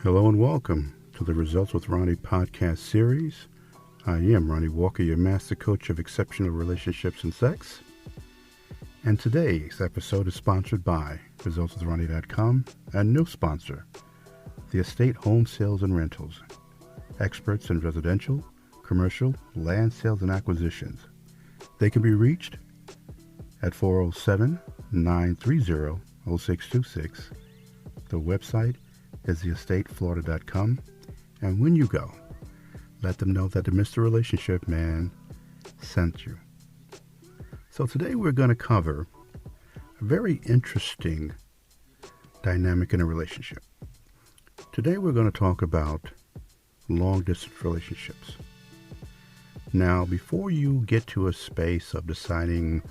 Hello and welcome to the Results with Ronnie podcast series. I am Ronnie Walker, your master coach of exceptional relationships and sex. And today's episode is sponsored by ResultsWithRonnie.com and new sponsor, The Estate Home Sales and Rentals, experts in residential, commercial, land sales and acquisitions. They can be reached at 407-930-0626. The website is theestateflorida.com, and when you go, let them know that the Mr. Relationship Man sent you. So today we're going to cover a very interesting dynamic in a relationship. Today we're going to talk about long-distance relationships. Now, before you get to a space of deciding,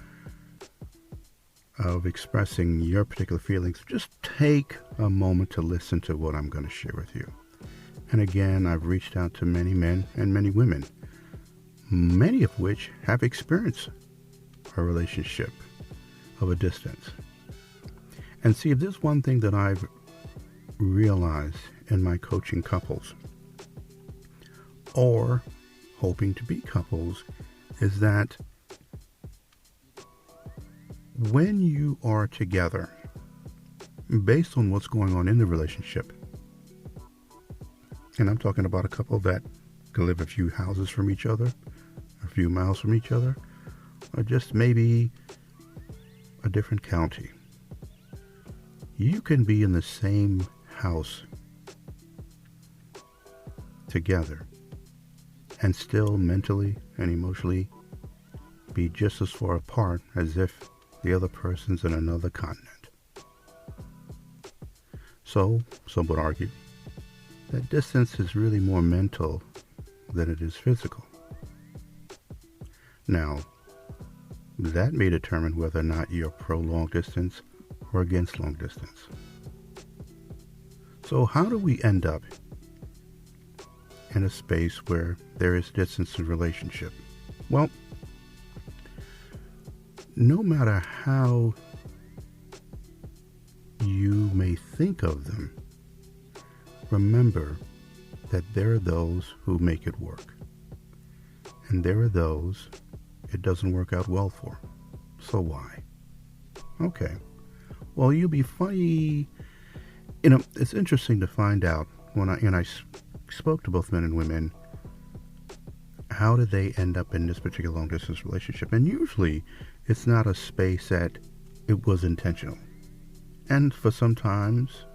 of expressing your particular feelings, just take a moment to listen to what I'm going to share with you. And again, I've reached out to many men and many women, many of which have experienced a relationship of a distance. And see, if there's one thing that I've realized in my coaching couples, or hoping to be couples, is that when you are together, based on what's going on in the relationship, and I'm talking about a couple that can live a few houses from each other, a few miles from each other, or just maybe a different county, you can be in the same house together and still mentally and emotionally be just as far apart as if the other person's in another continent. So, some would argue that distance is really more mental than it is physical. Now, that may determine whether or not you're pro long distance or against long distance. So how do we end up in a space where there is distance in a relationship? Well, no matter how you may think of them, remember that there are those who make it work, and there are those it doesn't work out well for. So why? Okay. Well, you'll be funny. It's interesting to find out when I spoke to both men and women, how did they end up in this particular long distance relationship? And usually it's not a space that it was intentional. And for sometimes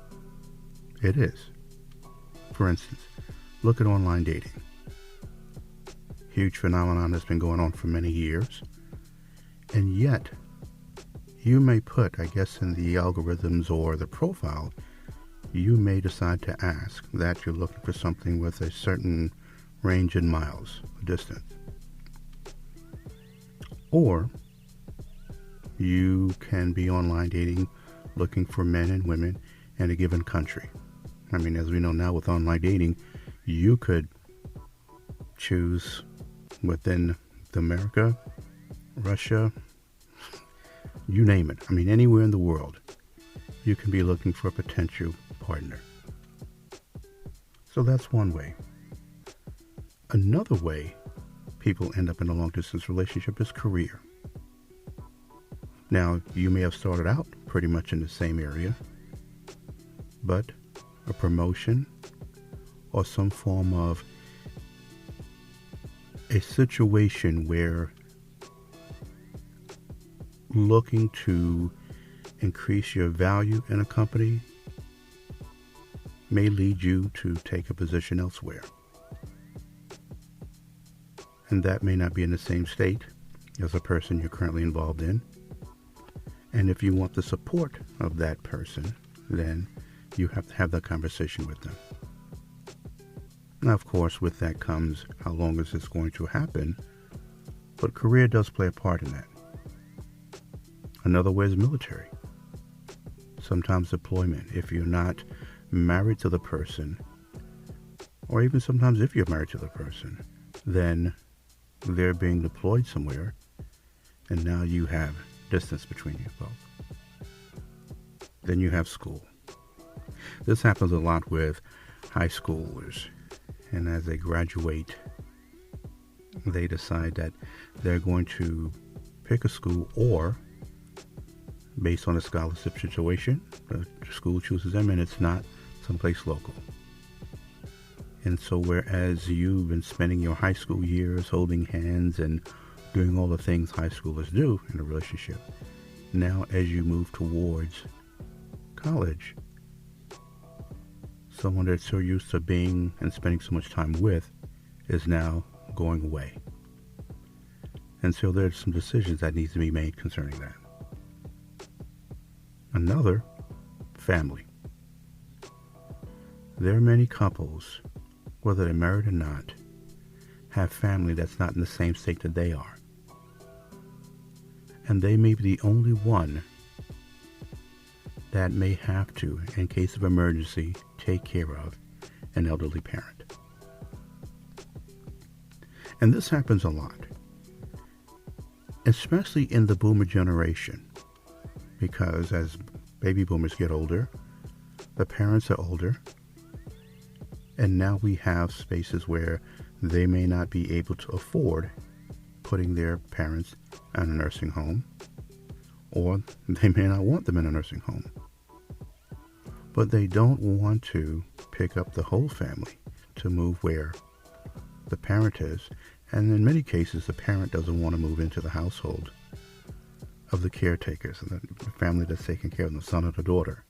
it is. For instance, look at online dating. Huge phenomenon that's been going on for many years. And yet, you may put, I guess, in the algorithms or the profile, you may decide to ask that you're looking for something with a certain range in miles, distance. Or you can be online dating looking for men and women in a given country. I mean, as we know now with online dating, you could choose within America, Russia, you name it. I mean, anywhere in the world, you can be looking for a potential partner. So that's one way. Another way people end up in a long-distance relationship is career. Now, you may have started out pretty much in the same area, but a promotion or some form of a situation where looking to increase your value in a company may lead you to take a position elsewhere. And that may not be in the same state as a person you're currently involved in. And if you want the support of that person, then you have to have that conversation with them. Now, of course, with that comes how long is this going to happen, but career does play a part in that. Another way is military. Sometimes deployment. If you're not married to the person, or even sometimes if you're married to the person, then they're being deployed somewhere, and now you have distance between you both. Then you have school. This happens a lot with high schoolers, and as they graduate, they decide that they're going to pick a school, or based on a scholarship situation, the school chooses them and it's not someplace local. And so whereas you've been spending your high school years holding hands and doing all the things high schoolers do in a relationship, now as you move towards college, someone that's so used to being and spending so much time with is now going away. And so there's some decisions that need to be made concerning that. Another, family. There are many couples, whether they're married or not, have family that's not in the same state that they are. And they may be the only one that may have to, in case of emergency, take care of an elderly parent. And this happens a lot, especially in the boomer generation, because as baby boomers get older, the parents are older, and now we have spaces where they may not be able to afford putting their parents in a nursing home, or they may not want them in a nursing home. But they don't want to pick up the whole family to move where the parent is. And in many cases, the parent doesn't want to move into the household of the caretakers, and the family that's taking care of the son or the daughter.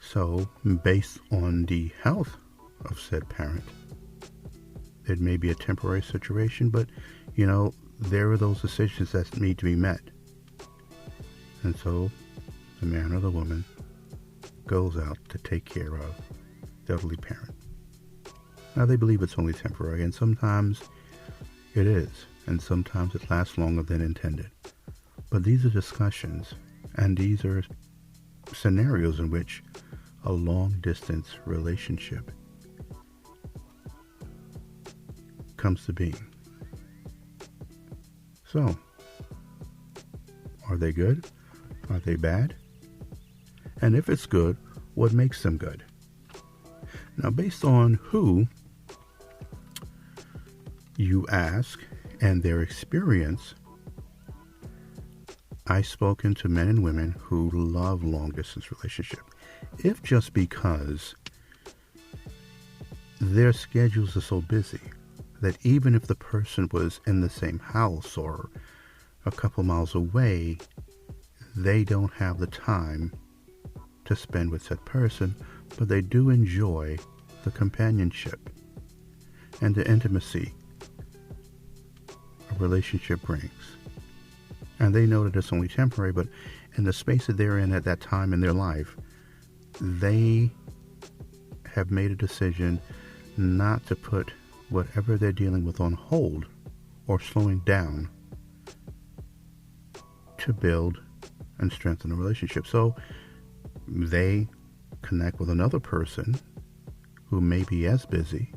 So, based on the health of said parent, it may be a temporary situation, but, there are those decisions that need to be met. And so, the man or the woman goes out to take care of the elderly parent. Now, they believe it's only temporary, and sometimes it is, and sometimes it lasts longer than intended. But these are discussions, and these are scenarios in which a long-distance relationship comes to being. So, are they good? Are they bad? And if it's good, what makes them good? Now, based on who you ask and their experience, I've spoken to men and women who love long-distance relationship, if just because their schedules are so busy that even if the person was in the same house or a couple miles away, they don't have the time to spend with that person, but they do enjoy the companionship and the intimacy a relationship brings. And they know that it's only temporary, but in the space that they're in at that time in their life, they have made a decision not to put whatever they're dealing with on hold or slowing down to build and strengthen a relationship. So they connect with another person who may be as busy,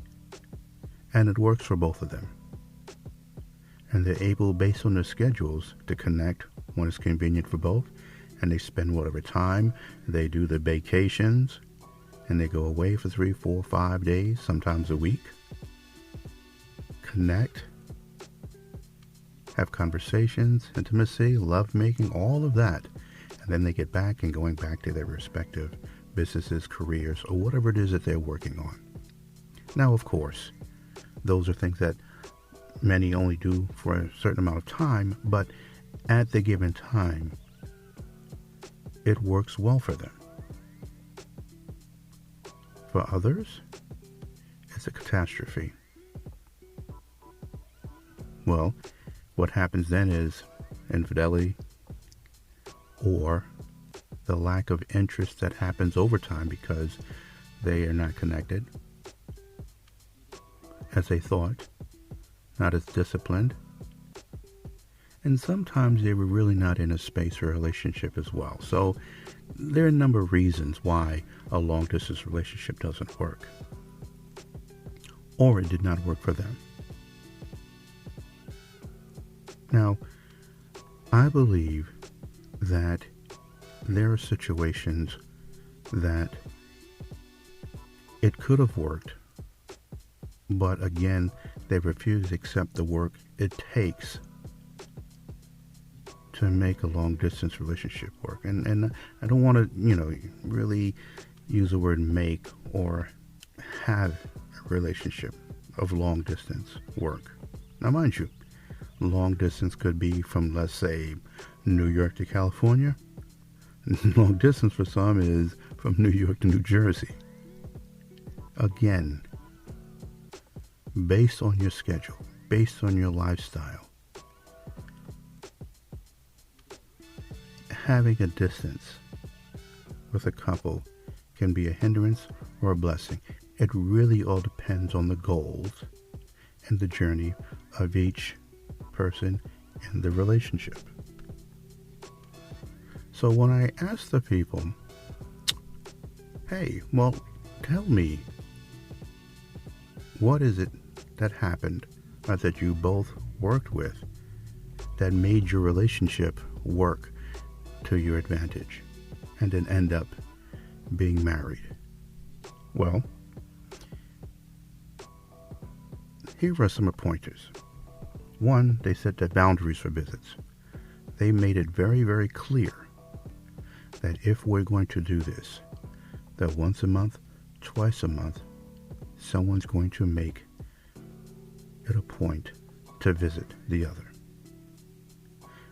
and it works for both of them. And they're able, based on their schedules, to connect when it's convenient for both, and they spend whatever time. They do the vacations, and they go away for 3, 4, 5 days, sometimes a week. Connect, have conversations, intimacy, lovemaking, all of that. And then they get back and going back to their respective businesses, careers, or whatever it is that they're working on. Now, of course, those are things that many only do for a certain amount of time, but at the given time, it works well for them. For others, it's a catastrophe. Well, what happens then is infidelity, or the lack of interest that happens over time because they are not connected as they thought, not as disciplined, and sometimes they were really not in a space or relationship as well. So there are a number of reasons why a long-distance relationship doesn't work, or it did not work for them. Now, I believe that there are situations that It could have worked, but again, they refuse to accept the work it takes to make a long distance relationship work. And I don't want to, really use the word make or have a relationship of long distance work. Now, mind you, long distance could be from, let's say, New York to California. Long distance for some is from New York to New Jersey. Again, based on your schedule, based on your lifestyle, having a distance with a couple can be a hindrance or a blessing. It really all depends on the goals and the journey of each person in the relationship. So when I ask the people, hey, well, tell me, what is it that happened or that you both worked with that made your relationship work to your advantage and then end up being married? Well, here are some pointers. One, they set their boundaries for visits. They made it very, very clear that if we're going to do this, that once a month, twice a month, someone's going to make it a point to visit the other.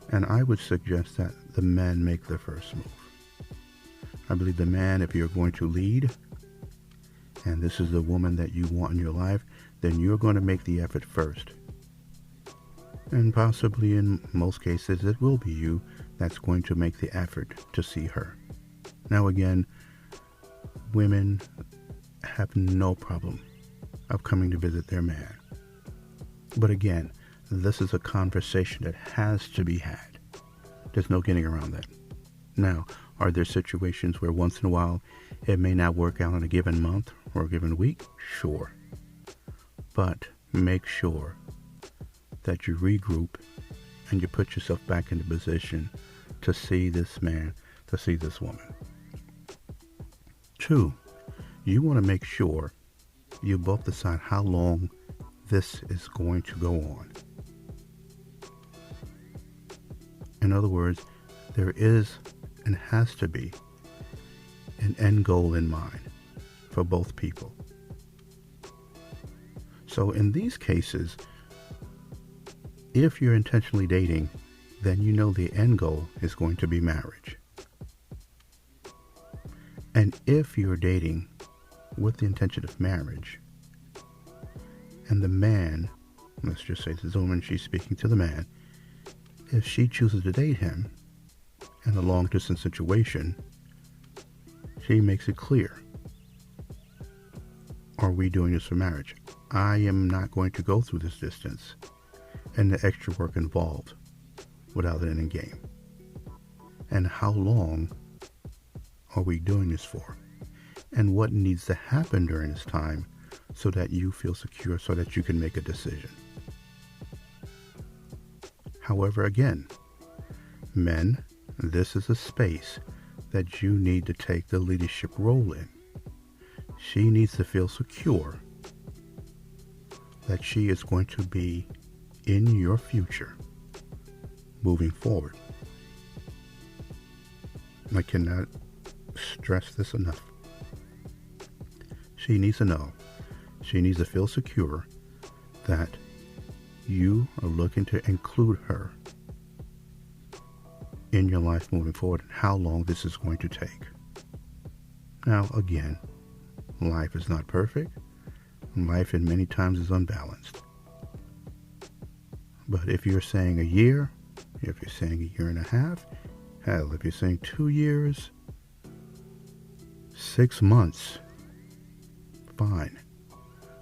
And I would suggest that the man make the first move. I believe the man, if you're going to lead, and this is the woman that you want in your life, then you're going to make the effort first. And possibly in most cases, it will be you that's going to make the effort to see her. Now again, women have no problem of coming to visit their man. But again, this is a conversation that has to be had. There's no getting around that. Now, are there situations where once in a while it may not work out in a given month or a given week? Sure. But make sure that you regroup and you put yourself back in the position to see this man, to see this woman. 2, you want to make sure you both decide how long this is going to go on. In other words, there is and has to be an end goal in mind for both people. So in these cases, if you're intentionally dating, then you know the end goal is going to be marriage. And if you're dating with the intention of marriage, and the man, let's just say this woman, she's speaking to the man, if she chooses to date him in a long distance situation, she makes it clear, are we doing this for marriage? I am not going to go through this distance and the extra work involved without an end game. And how long are we doing this for? And what needs to happen during this time so that you feel secure, so that you can make a decision? However, again, men, this is a space that you need to take the leadership role in. She needs to feel secure that she is going to be in your future moving forward. I cannot stress this enough. She needs to know, she needs to feel secure that you are looking to include her in your life moving forward and how long this is going to take. Now, again, life is not perfect. Life in many times is unbalanced. But if you're saying a year, if you're saying a year and a half, hell, if you're saying 2 years, 6 months, fine.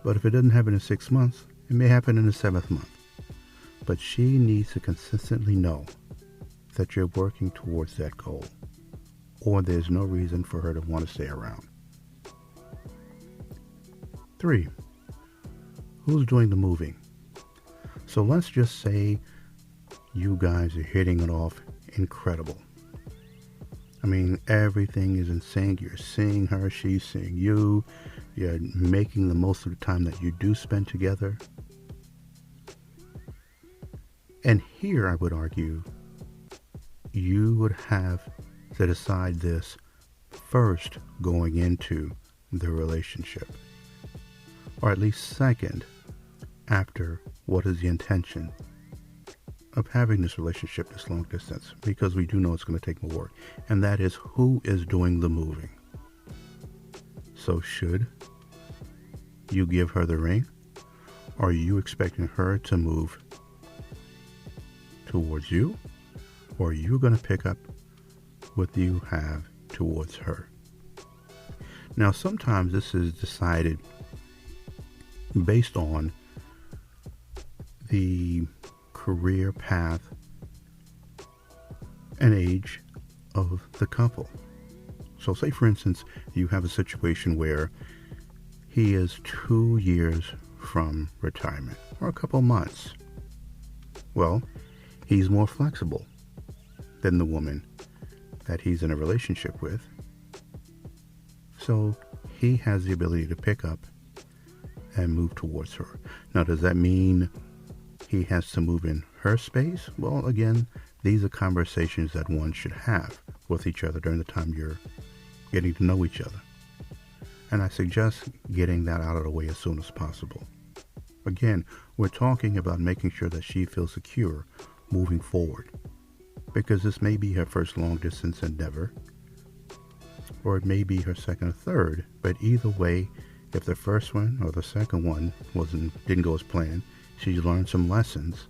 But if it doesn't happen in 6 months, it may happen in the 7th month. But she needs to consistently know that you're working towards that goal, or there's no reason for her to want to stay around. 3, who's doing the moving? So let's just say you guys are hitting it off incredible. I mean, everything is in sync. You're seeing her, she's seeing you. You're making the most of the time that you do spend together. And here I would argue you would have to decide this first going into the relationship, or at least second after what is the intention of having this relationship this long distance, because we do know it's going to take more work, and that is who is doing the moving. So should you give her the ring, or are you expecting her to move towards you, or are you going to pick up what you have towards her? Now, sometimes this is decided based on the career path and age of the couple. So say, for instance, you have a situation where he is 2 years from retirement, or a couple months. Well, he's more flexible than the woman that he's in a relationship with. So he has the ability to pick up and move towards her. Now, does that mean he has to move in her space? Well, again, these are conversations that one should have with each other during the time you're getting to know each other. And I suggest getting that out of the way as soon as possible. Again, we're talking about making sure that she feels secure moving forward, because this may be her first long distance endeavor, or it may be her second or third, but either way, if the first one or the second one didn't go as planned, she learned some lessons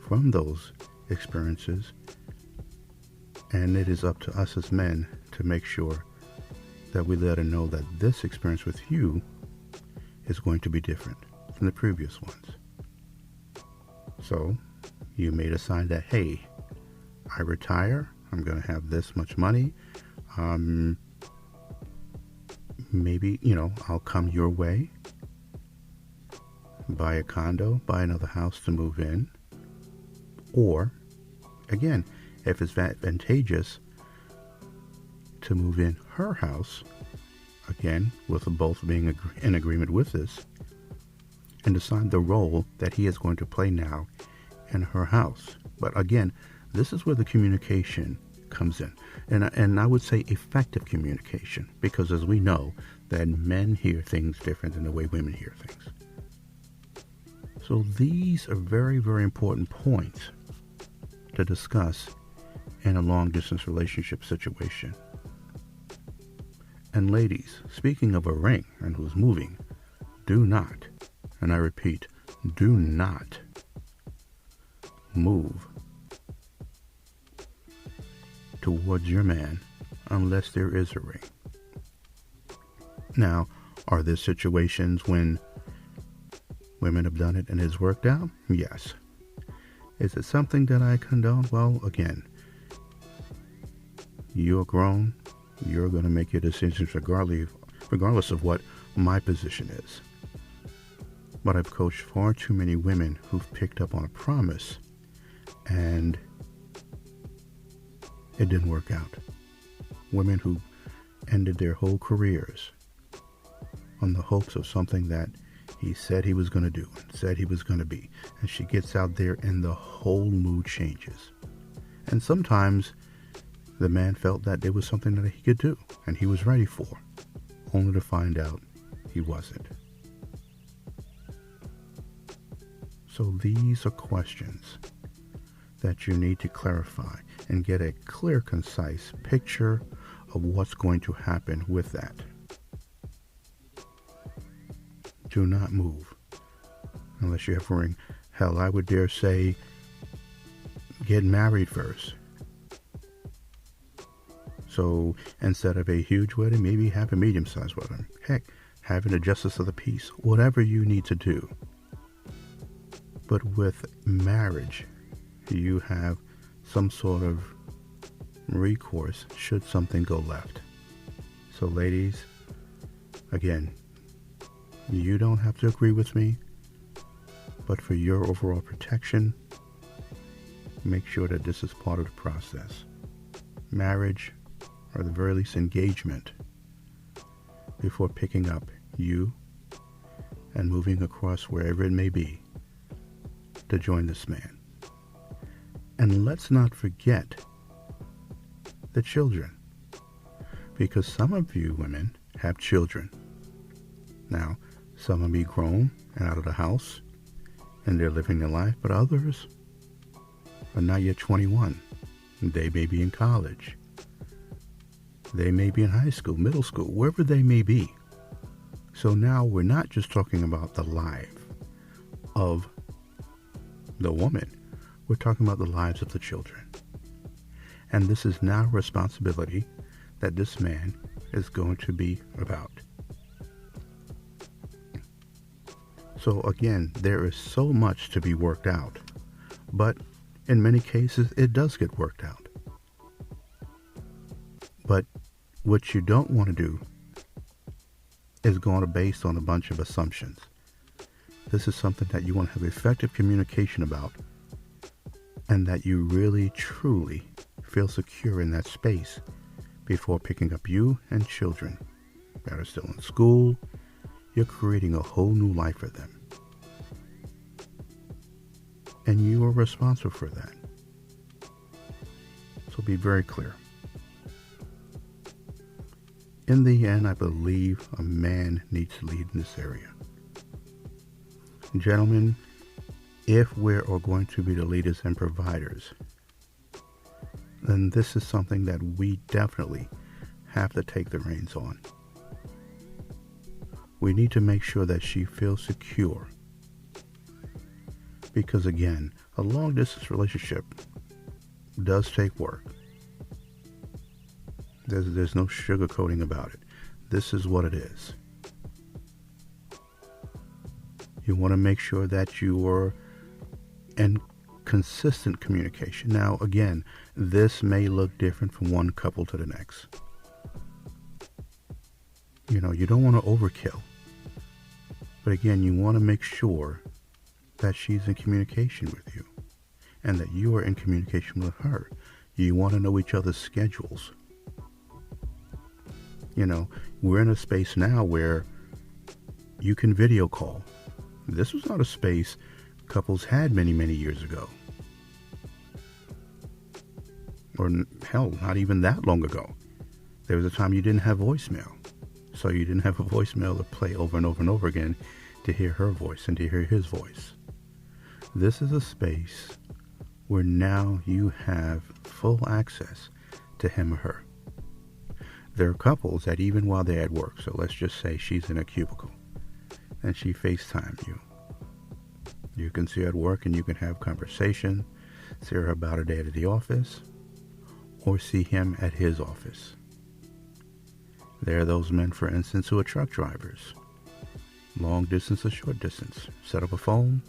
from those experiences, and it is up to us as men to make sure that we let her know that this experience with you is going to be different from the previous ones. So you may decide that, hey, I retire, I'm going to have this much money, maybe, I'll come your way, buy a condo, buy another house to move in. Or, again, if it's advantageous to move in her house, again, with both being in agreement with this, and decide the role that he is going to play now in her house. But again, this is where the communication comes in. And I would say effective communication, because as we know, that men hear things different than the way women hear things. So these are very, very important points to discuss in a long-distance relationship situation. And ladies, speaking of a ring and who's moving, do not, and I repeat, do not move towards your man unless there is a ring. Now, are there situations when women have done it and it's worked out? Yes. Is it something that I condone? Well, again, you're grown. You're going to make your decisions regardless of what my position is. But I've coached far too many women who've picked up on a promise and it didn't work out. Women who ended their whole careers on the hopes of something that he said he was going to do, said he was going to be. And she gets out there and the whole mood changes. And sometimes the man felt that there was something that he could do and he was ready for, only to find out he wasn't. So these are questions that you need to clarify and get a clear, concise picture of what's going to happen with that. Do not move unless you have a ring. Hell, I would dare say get married first. So instead of a huge wedding, maybe have a medium-sized wedding. Heck, having a justice of the peace, whatever you need to do. But with marriage, you have some sort of recourse should something go left. So ladies, again, you don't have to agree with me, but for your overall protection, make sure that this is part of the process. Marriage or the very least engagement, before picking up you and moving across wherever it may be to join this man. And let's not forget the children, because some of you women have children. Now, some will be grown and out of the house and they're living their life, but others are not yet 21. They may be in college. They may be in high school, middle school, wherever they may be. So now we're not just talking about the life of the woman. We're talking about the lives of the children. And this is now a responsibility that this man is going to be about. So again, there is so much to be worked out, but in many cases it does get worked out. But what you don't want to do is go based on a bunch of assumptions. This is something that you want to have effective communication about, and that you really truly feel secure in that space before picking up you and children that are still in school. You're creating a whole new life for them. And you are responsible for that. So be very clear. In the end, I believe a man needs to lead in this area. Gentlemen, if we are going to be the leaders and providers, then this is something that we definitely have to take the reins on. We need to make sure that she feels secure. Because again, a long distance relationship does take work. There's no sugarcoating about it. This is what it is. You want to make sure that you are in consistent communication. Now, again, this may look different from one couple to the next. You know, you don't want to overkill. But again, you want to make sure that she's in communication with you and that you are in communication with her. You want to know each other's schedules. You know, we're in a space now where you can video call. This was not a space couples had many, many years ago. Or hell, not even that long ago. There was a time you didn't have voicemail. So you didn't have a voicemail to play over and over and over again to hear her voice and to hear his voice. This is a space where now you have full access to him or her. There are couples that even while they're at work, so let's just say she's in a cubicle and she FaceTime you. You can see her at work and you can have conversation, see her about a day at the office, or see him at his office. There are those men, for instance, who are truck drivers. Long distance or short distance. Set up a phone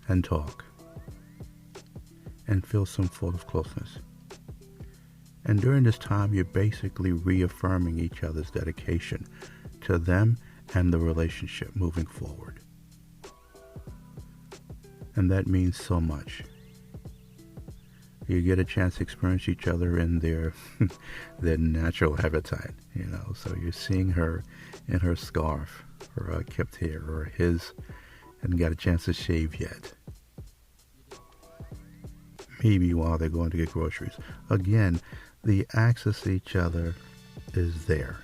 and talk. And feel some sort of closeness. And during this time, you're basically reaffirming each other's dedication to them and the relationship moving forward. And that means so much. You get a chance to experience each other in their their natural habitat, you know. So you're seeing her in her scarf or kept hair, or his hadn't got a chance to shave yet. Maybe while they're going to get groceries. Again, the access to each other is there.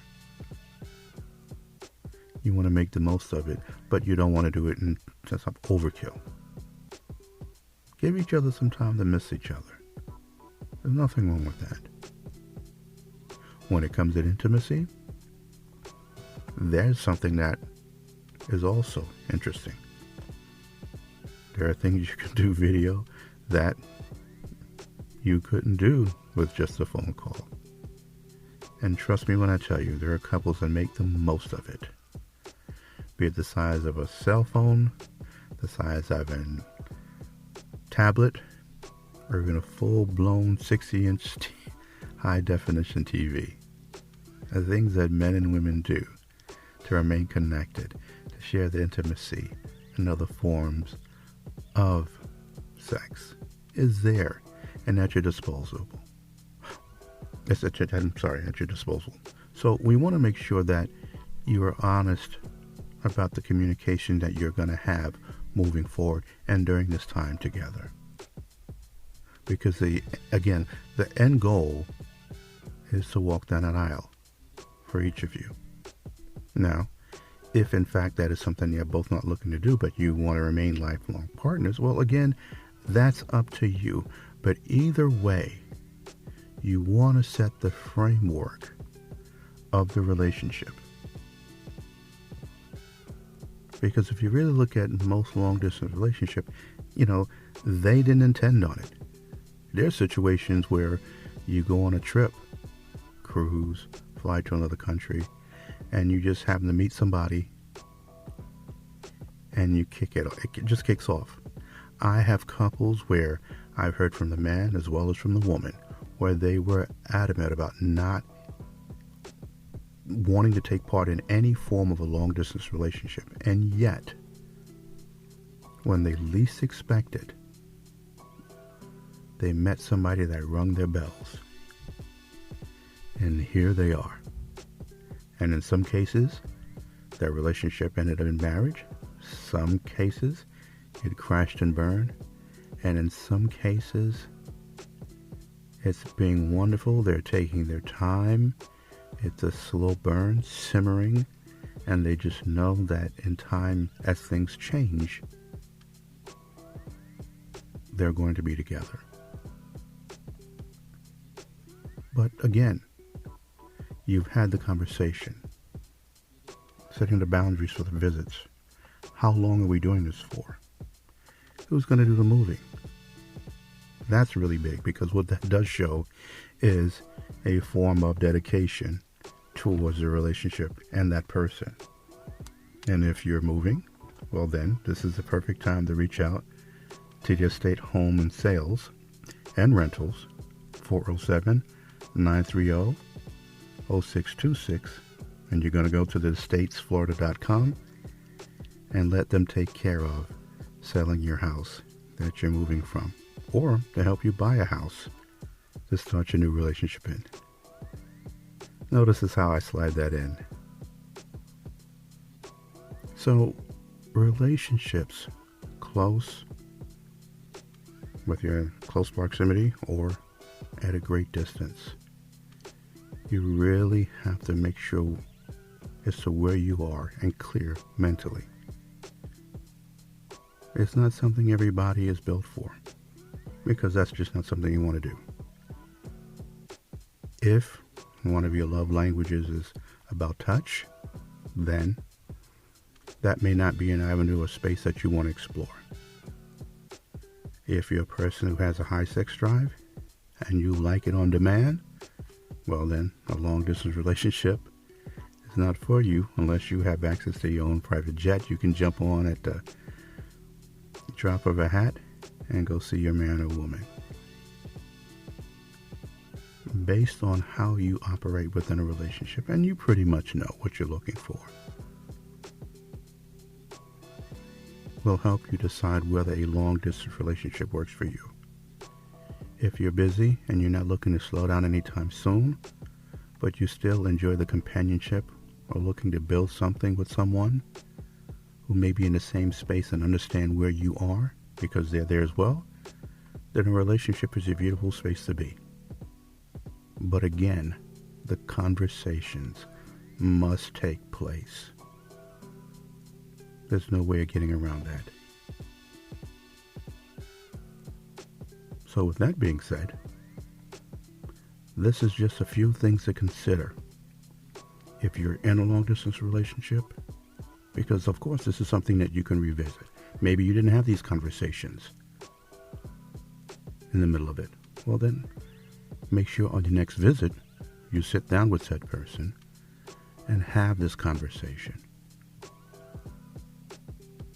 You want to make the most of it, but you don't want to do it in just overkill. Give each other some time to miss each other. There's nothing wrong with that. When it comes to intimacy, there's something that is also interesting. There are things you can do video that you couldn't do with just a phone call. And trust me when I tell you, there are couples that make the most of it. Be it the size of a cell phone, the size of a tablet, or even a full-blown 60-inch high-definition TV. The things that men and women do to remain connected, to share the intimacy and other forms of sex is there and at your disposal. at your disposal. So we want to make sure that you are honest about the communication that you're going to have moving forward and during this time together. Because the end goal is to walk down an aisle for each of you. Now, if in fact that is something you're both not looking to do, but you want to remain lifelong partners, well, again, that's up to you. But either way, you want to set the framework of the relationship. Because if you really look at most long-distance relationships, they didn't intend on it. There are situations where you go on a trip, cruise, fly to another country, and you just happen to meet somebody and you kick it off. It just kicks off. I have couples where I've heard from the man as well as from the woman where they were adamant about not wanting to take part in any form of a long-distance relationship. And yet, when they least expected, they met somebody that rung their bells. And here they are. And in some cases, their relationship ended up in marriage. Some cases, it crashed and burned. And in some cases, it's being wonderful. They're taking their time. It's a slow burn, simmering, and they just know that in time, as things change, they're going to be together. But again, you've had the conversation, setting the boundaries for the visits. How long are we doing this for? Who's going to do the moving? That's really big, because what that does show is a form of dedication towards the relationship and that person. And if you're moving, well then, this is the perfect time to reach out to the Estate Home and Sales and Rentals, 407-930-0626. And you're going to go to the estatesflorida.com and let them take care of selling your house that you're moving from, or to help you buy a house to start your new relationship in. Notice is how I slide that in. So, relationships, close, with your close proximity or at a great distance, you really have to make sure as to where you are and clear mentally. It's not something everybody is built for, because that's just not something you want to do. If one of your love languages is about touch, then that may not be an avenue or space that you want to explore. If you're a person who has a high sex drive and you like it on demand, well then, a long-distance relationship is not for you unless you have access to your own private jet you can jump on at the drop of a hat and go see your man or woman. Based on how you operate within a relationship, and you pretty much know what you're looking for, will help you decide whether a long-distance relationship works for you. If you're busy and you're not looking to slow down anytime soon, but you still enjoy the companionship or looking to build something with someone who may be in the same space and understand where you are because they're there as well, then a relationship is a beautiful space to be. But again, the conversations must take place. There's no way of getting around that. So with that being said, this is just a few things to consider if you're in a long-distance relationship, because of course this is something that you can revisit. Maybe you didn't have these conversations in the middle of it. Well then, make sure on your next visit you sit down with said person and have this conversation.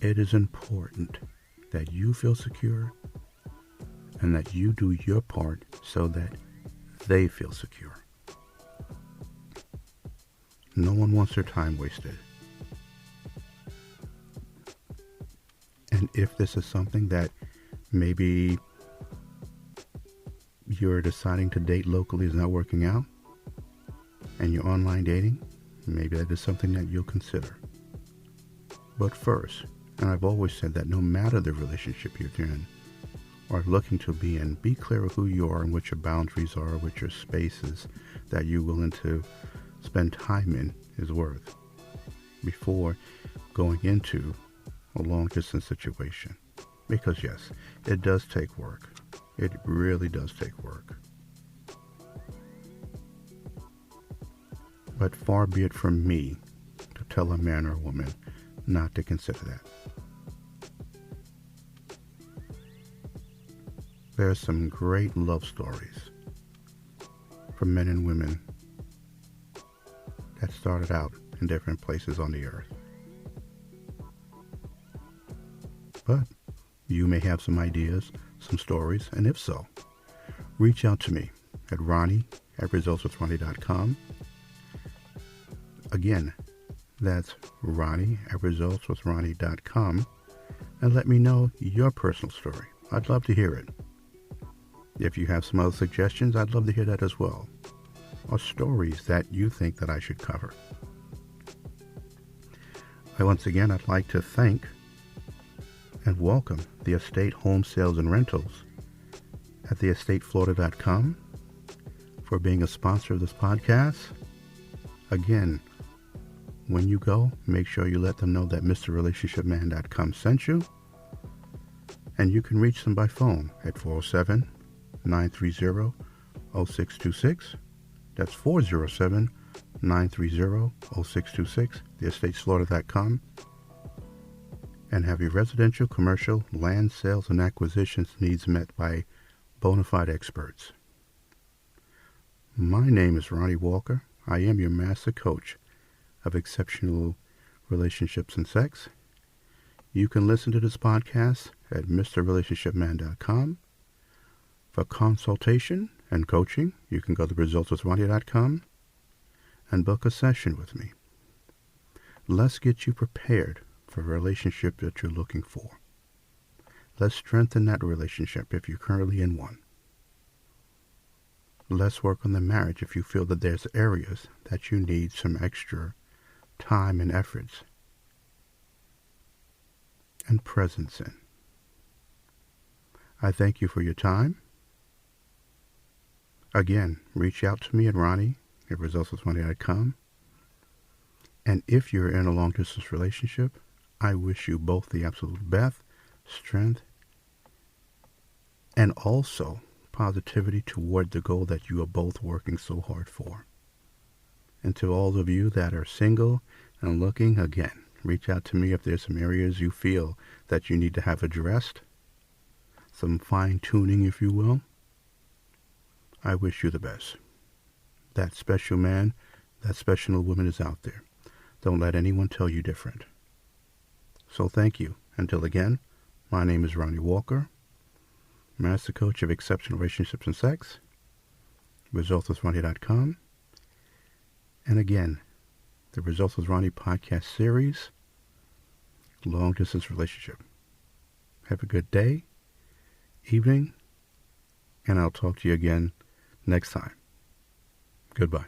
It is important that you feel secure and that you do your part so that they feel secure. No one wants their time wasted. And if this is something that maybe you're deciding to date locally is not working out, and you're online dating, maybe that is something that you'll consider. But first, and I've always said that no matter the relationship you're in or looking to be in, be clear of who you are and what your boundaries are, what your spaces that you're willing to spend time in is worth before going into a long-distance situation. Because yes, it does take work. It really does take work. But far be it from me to tell a man or a woman not to consider that. There are some great love stories from men and women that started out in different places on the earth. But you may have some ideas, some stories, and if so, reach out to me at Ronnie@resultswithronnie.com. Again, that's Ronnie@resultswithronnie.com, and let me know your personal story. I'd love to hear it. If you have some other suggestions, I'd love to hear that as well, or stories that you think that I should cover. Once again, I'd like to thank and welcome the Estate Home Sales and Rentals at theestateflorida.com for being a sponsor of this podcast. Again, when you go, make sure you let them know that MrRelationshipMan.com sent you. And you can reach them by phone at 407-930-0626. That's 407-930-0626, theestatesflorida.com. And have your residential, commercial, land sales, and acquisitions needs met by bona fide experts. My name is Ronnie Walker. I am your master coach of exceptional relationships and sex. You can listen to this podcast at MrRelationshipMan.com. For consultation and coaching, you can go to resultswithronnie.com and book a session with me. Let's get you prepared for a relationship that you're looking for. Let's strengthen that relationship if you're currently in one. Let's work on the marriage if you feel that there's areas that you need some extra time and efforts and presence in. I thank you for your time. Again, reach out to me at Ronnie@resultswithronnie.com. And if you're in a long-distance relationship, I wish you both the absolute best, strength, and also positivity toward the goal that you are both working so hard for. And to all of you that are single and looking, again, reach out to me if there's some areas you feel that you need to have addressed, some fine-tuning, if you will. I wish you the best. That special man, that special woman is out there. Don't let anyone tell you different. So thank you. Until again, my name is Ronnie Walker, Master Coach of Exceptional Relationships and Sex, resultswithronnie.com. And again, the Results with Ronnie podcast series, Long Distance Relationship. Have a good day, evening, and I'll talk to you again next time. Goodbye.